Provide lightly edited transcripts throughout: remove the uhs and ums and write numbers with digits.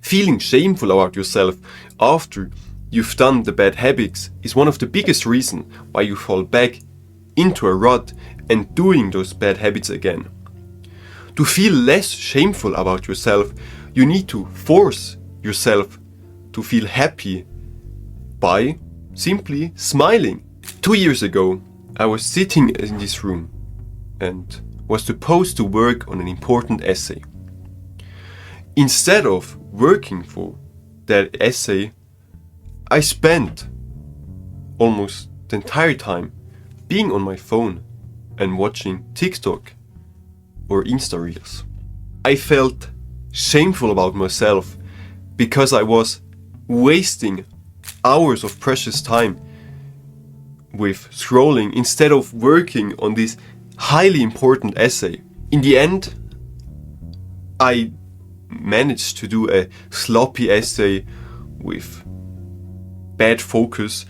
Feeling shameful about yourself after you've done the bad habits is one of the biggest reasons why you fall back into a rut and doing those bad habits again. To feel less shameful about yourself, you need to force yourself to feel happy by simply smiling. 2 years ago, I was sitting in this room and was supposed to work on an important essay. Instead of working for that essay, I spent almost the entire time being on my phone and watching TikTok or Insta Reels. I felt shameful about myself because I was wasting hours of precious time with scrolling instead of working on this highly important essay. In the end, I managed to do a sloppy essay with bad focus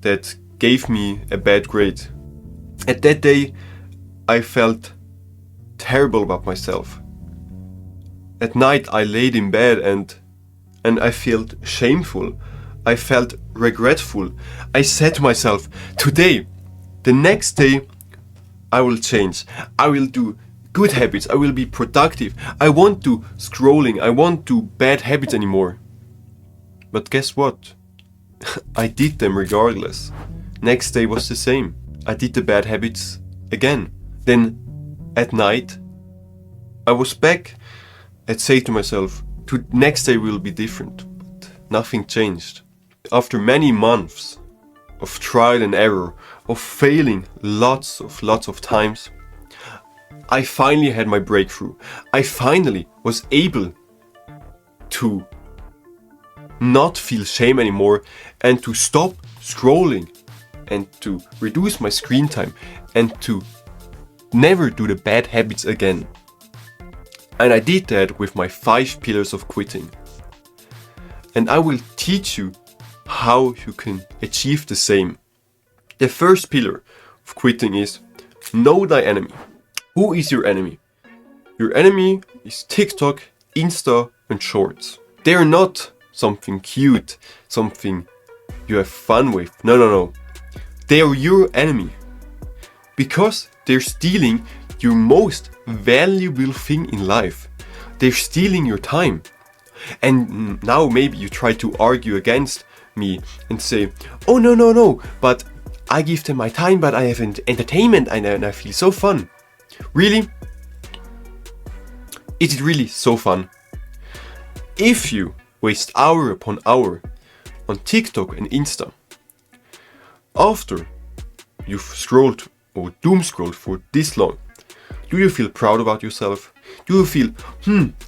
that gave me a bad grade. At that day, I felt terrible about myself. At night, I laid in bed and I felt shameful. I felt regretful. I said to myself, today, the next day, I will change. I will do good habits. I will be productive. I won't do scrolling. I won't do bad habits anymore. But guess what? I did them regardless. Next day was the same. I did the bad habits again. Then at night, I was back and say to myself, next day will be different. But nothing changed. After many months of trial and error, of failing lots of times, I finally had my breakthrough. I finally was able to not feel shame anymore and to stop scrolling and to reduce my screen time and to never do the bad habits again. And I did that with my 5 pillars of quitting. And I will teach you how you can achieve the same. The first pillar of quitting is know thy enemy. Who is your enemy? Your enemy is TikTok, Insta, and Shorts. They are not something cute, something you have fun with. No. They are your enemy. Because they're stealing your most valuable thing in life. They're stealing your time. And now maybe you try to argue against me and say, oh no, but I give them my time, but I have entertainment and I feel so fun. Really? Is it really so fun? If you waste hour upon hour on TikTok and Insta, after you've scrolled or doom scrolled for this long, do you feel proud about yourself? Do you feel,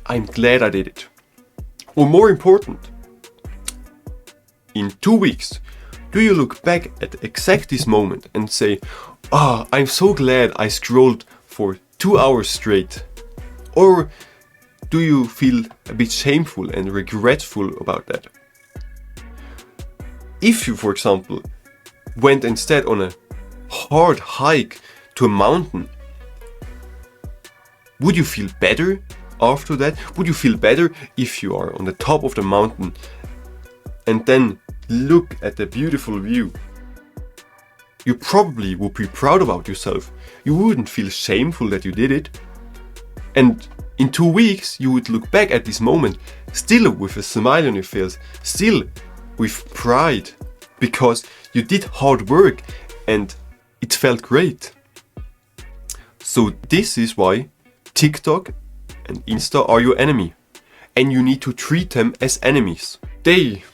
I'm glad I did it? Or more important, in 2 weeks, do you look back at exact this moment and say, I'm so glad I scrolled for 2 hours straight? Or do you feel a bit shameful and regretful about that? If you, for example, went instead on a hard hike to a mountain, would you feel better after that? Would you feel better if you are on the top of the mountain and then look at the beautiful view? You probably would be proud about yourself. You wouldn't feel shameful that you did it. And in 2 weeks, you would look back at this moment still with a smile on your face, still with pride, because you did hard work and it felt great. So this is why TikTok and Insta are your enemy, and you need to treat them as enemies. They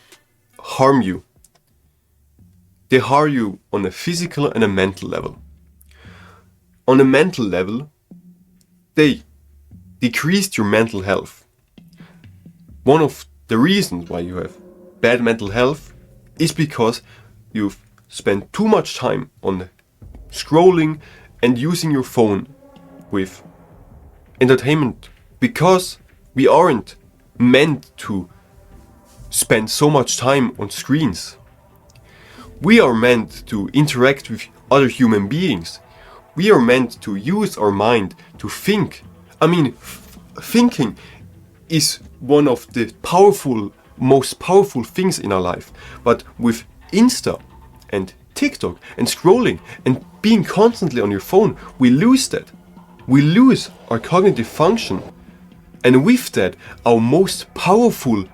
harm you. They harm you on a physical and a mental level. On a mental level, they decreased your mental health. One of the reasons why you have bad mental health is because you've spent too much time on scrolling and using your phone with entertainment, because we aren't meant to spend so much time on screens. We are meant to interact with other human beings. We are meant to use our mind to think. Thinking is one of the most powerful things in our life. But with Insta and TikTok and scrolling and being constantly on your phone, we lose that. We lose our cognitive function. And with that, our most powerful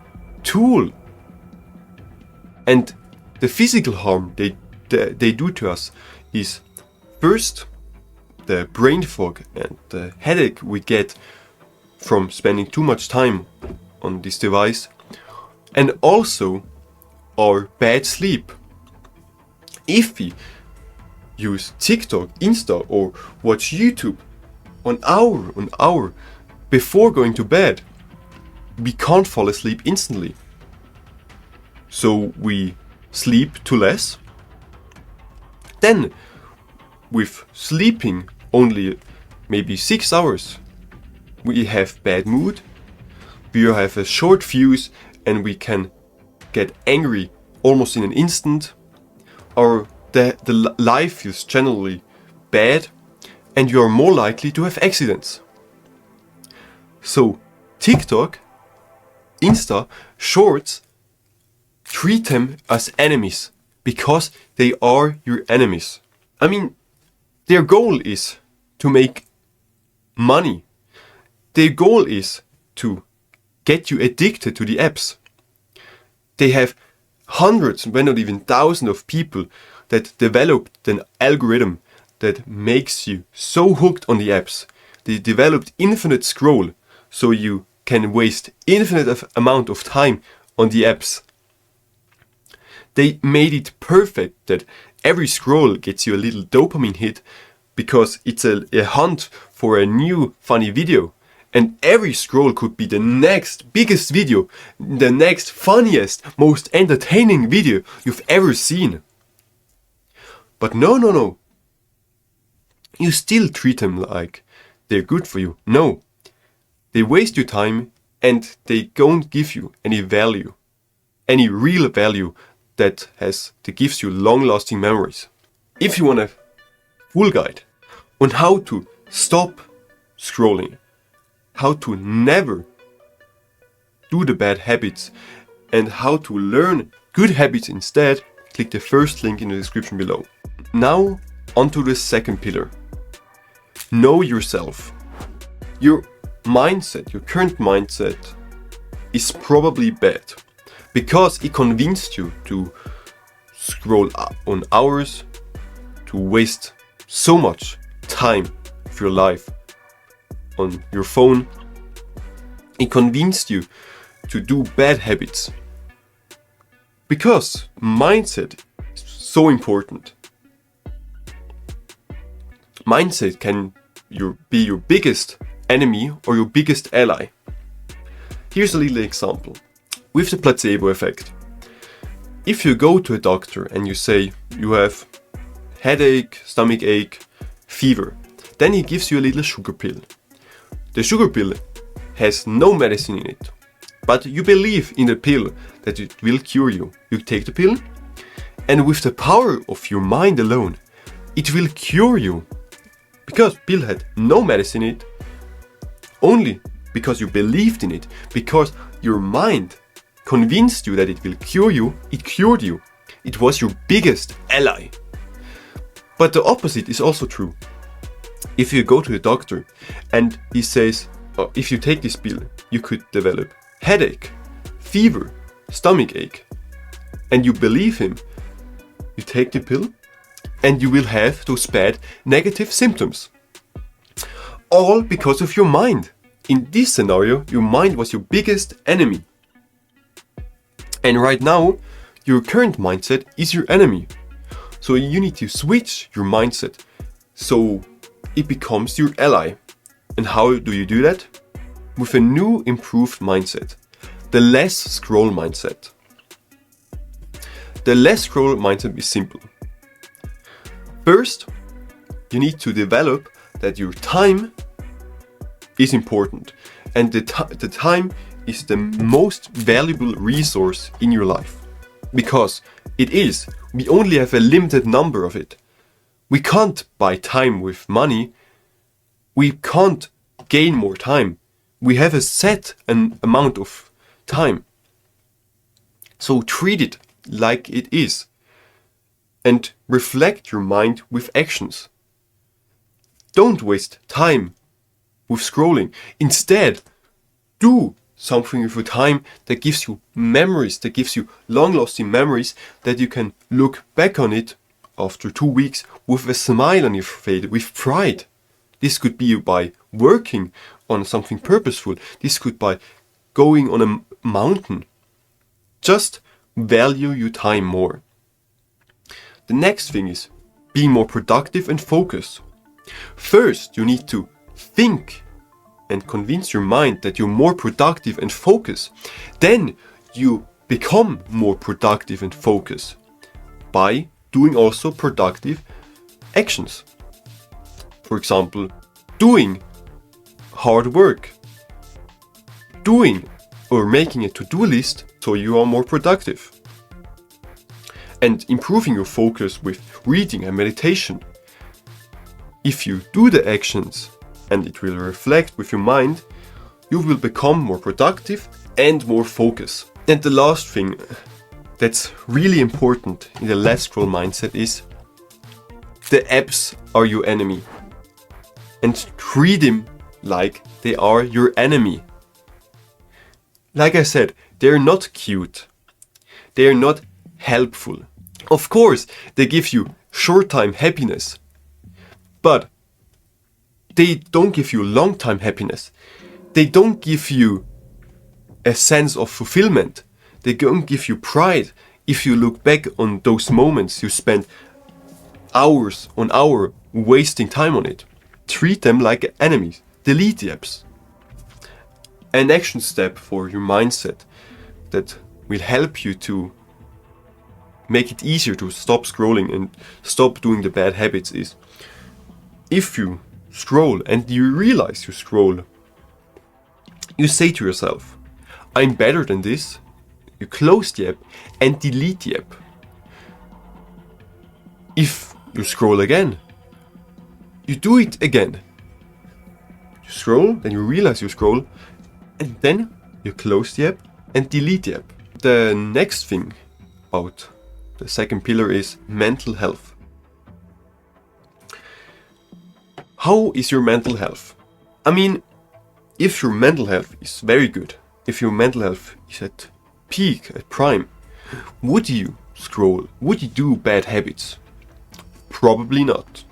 tool. And the physical harm they do to us is first the brain fog and the headache we get from spending too much time on this device, and also our bad sleep. If we use TikTok, Insta, or watch YouTube an hour before going to bed, we can't fall asleep instantly. So we sleep too less. Then, with sleeping only maybe 6 hours, we have bad mood, we have a short fuse, and we can get angry almost in an instant, or the life is generally bad, and you are more likely to have accidents. So TikTok, Insta, Shorts, treat them as enemies because they are your enemies. I mean, their goal is to make money. Their goal is to get you addicted to the apps. They have hundreds, when not even thousands of people that developed an algorithm that makes you so hooked on the apps. They developed infinite scroll so you can waste infinite amount of time on the apps. They made it perfect that every scroll gets you a little dopamine hit because it's a hunt for a new funny video. And every scroll could be the next biggest video, the next funniest, most entertaining video you've ever seen. But no. You still treat them like they're good for you. No. They waste your time and they don't give you any value, any real value that gives you long-lasting memories. If you want a full guide on how to stop scrolling, how to never do the bad habits, and how to learn good habits instead, click the first link in the description below. Now, onto the second pillar. Know yourself. Your mindset, your current mindset, is probably bad because it convinced you to scroll on hours, to waste so much time of your life on your phone. It convinced you to do bad habits because mindset is so important. Mindset can be your biggest enemy or your biggest ally. Here's a little example with the placebo effect. If you go to a doctor and you say you have headache, stomach ache, fever, then he gives you a little sugar pill. The sugar pill has no medicine in it, but you believe in the pill that it will cure you. You take the pill, and with the power of your mind alone, it will cure you. Because pill had no medicine in it, only because you believed in it, because your mind convinced you that it will cure you, it cured you. It was your biggest ally. But the opposite is also true. If you go to a doctor and he says, oh, if you take this pill, you could develop headache, fever, stomach ache, and you believe him, you take the pill and you will have those bad negative symptoms. All because of your mind. In this scenario, your mind was your biggest enemy. And right now, your current mindset is your enemy. So you need to switch your mindset so it becomes your ally. And how do you do that? With a new improved mindset. The less scroll mindset. The less scroll mindset is simple. First, you need to develop that your time is important. And the time is the most valuable resource in your life. Because it is. We only have a limited number of it. We can't buy time with money. We can't gain more time. we have a set an amount of time. So treat it like it is and reflect your mind with actions. Don't waste time with scrolling. Instead, do something with your time that gives you memories, that gives you long-lasting memories, that you can look back on it after 2 weeks with a smile on your face, with pride. This could be by working on something purposeful. This could be by going on a mountain. Just value your time more. The next thing is being more productive and focused. First, you need to think and convince your mind that you're more productive and focused. Then you become more productive and focused by doing also productive actions. For example, doing hard work, doing or making a to-do list so you are more productive, and improving your focus with reading and meditation. If you do the actions and it will reflect with your mind, you will become more productive and more focused. And the last thing that's really important in the Let's Scroll mindset is the apps are your enemy. And treat them like they are your enemy. Like I said, they're not cute. They're not helpful. Of course, they give you short-time happiness, but they don't give you long-time happiness. They don't give you a sense of fulfillment. They don't give you pride if you look back on those moments you spent hours on hour wasting time on it. Treat them like enemies. Delete the apps. An action step for your mindset that will help you to make it easier to stop scrolling and stop doing the bad habits is, if you scroll and you realize you scroll, you say to yourself, I'm better than this. You close the app and delete the app. If you scroll again, you do it again. You scroll, then you realize you scroll, and then you close the app and delete the app. The next thing about the second pillar is mental health. How is your mental health? I mean, if your mental health is very good, if your mental health is at peak, at prime, would you scroll? Would you do bad habits? Probably not.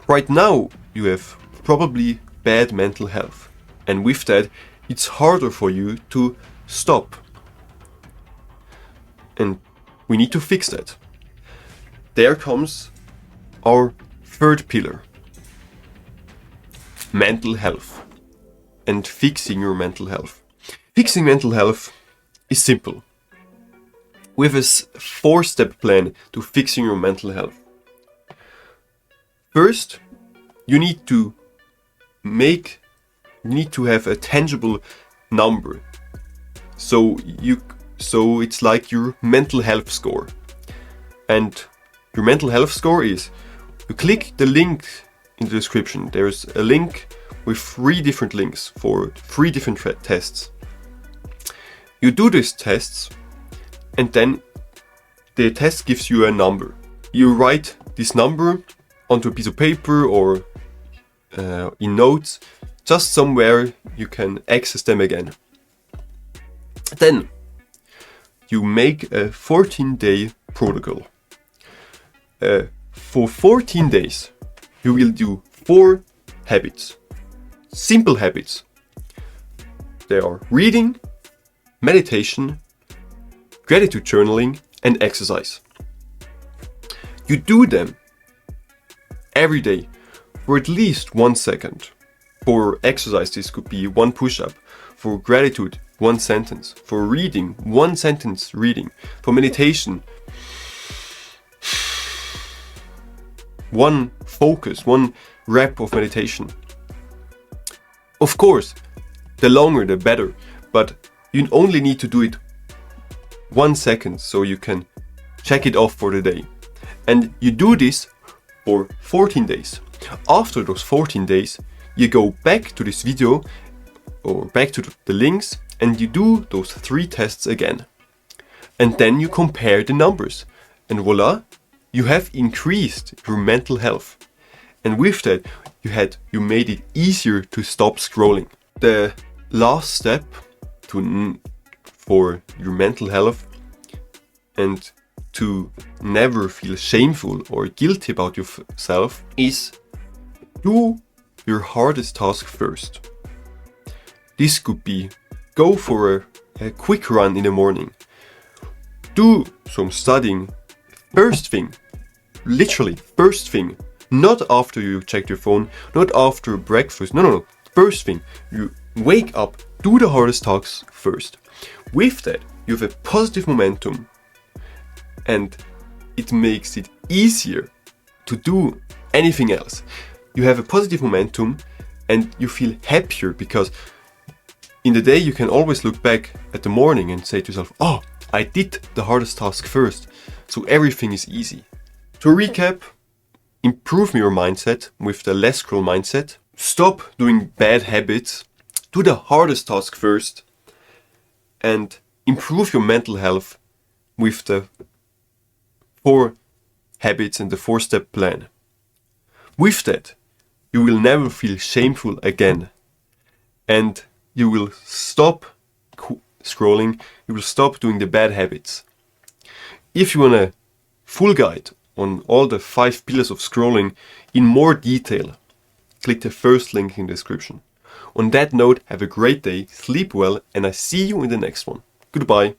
Right now, you have probably bad mental health, and with that, it's harder for you to stop. And we need to fix that. There comes our third pillar. Mental health and fixing your mental health. Fixing mental health is simple. We have a 4-step plan to fixing your mental health. First, you need to have a tangible number. So it's like your mental health score. And your mental health score is, you click the link in the description. There's a link with 3 different links for 3 different tests. You do these tests, and then the test gives you a number. You write this number onto a piece of paper or in notes, just somewhere you can access them again. Then you make a 14-day protocol. For 14 days, you will do 4 habits. Simple habits. They are reading, meditation, gratitude journaling, and exercise. You do them every day for at least 1 second. For exercise, this could be 1 push-up. For gratitude, 1 sentence. For reading, 1 sentence reading. For meditation, 1 focus, 1 rep of meditation. Of course, the longer the better, but you only need to do it 1 second so you can check it off for the day. And you do this for 14 days. After those 14 days, you go back to this video or back to the links and you do those 3 tests again. And then you compare the numbers. And voila, you have increased your mental health. And with that, you made it easier to stop scrolling. The last step for your mental health and to never feel shameful or guilty about yourself is do your hardest task first. This could be go for a quick run in the morning. Do some studying first thing, literally first thing, not after you checked your phone, not after breakfast, no, first thing, you wake up, do the hardest tasks first. With that, you have a positive momentum and it makes it easier to do anything else. You have a positive momentum and you feel happier because in the day you can always look back at the morning and say to yourself, oh, I did the hardest task first, so everything is easy. To recap, improve your mindset with the less scroll mindset, stop doing bad habits, do the hardest task first, and improve your mental health with the 4 habits and the 4-step plan. With that, you will never feel shameful again, and you will stop scrolling, you will stop doing the bad habits. If you want a full guide on all the 5 pillars of scrolling in more detail, click the first link in the description. On that note, have a great day, sleep well, and I see you in the next one. Goodbye.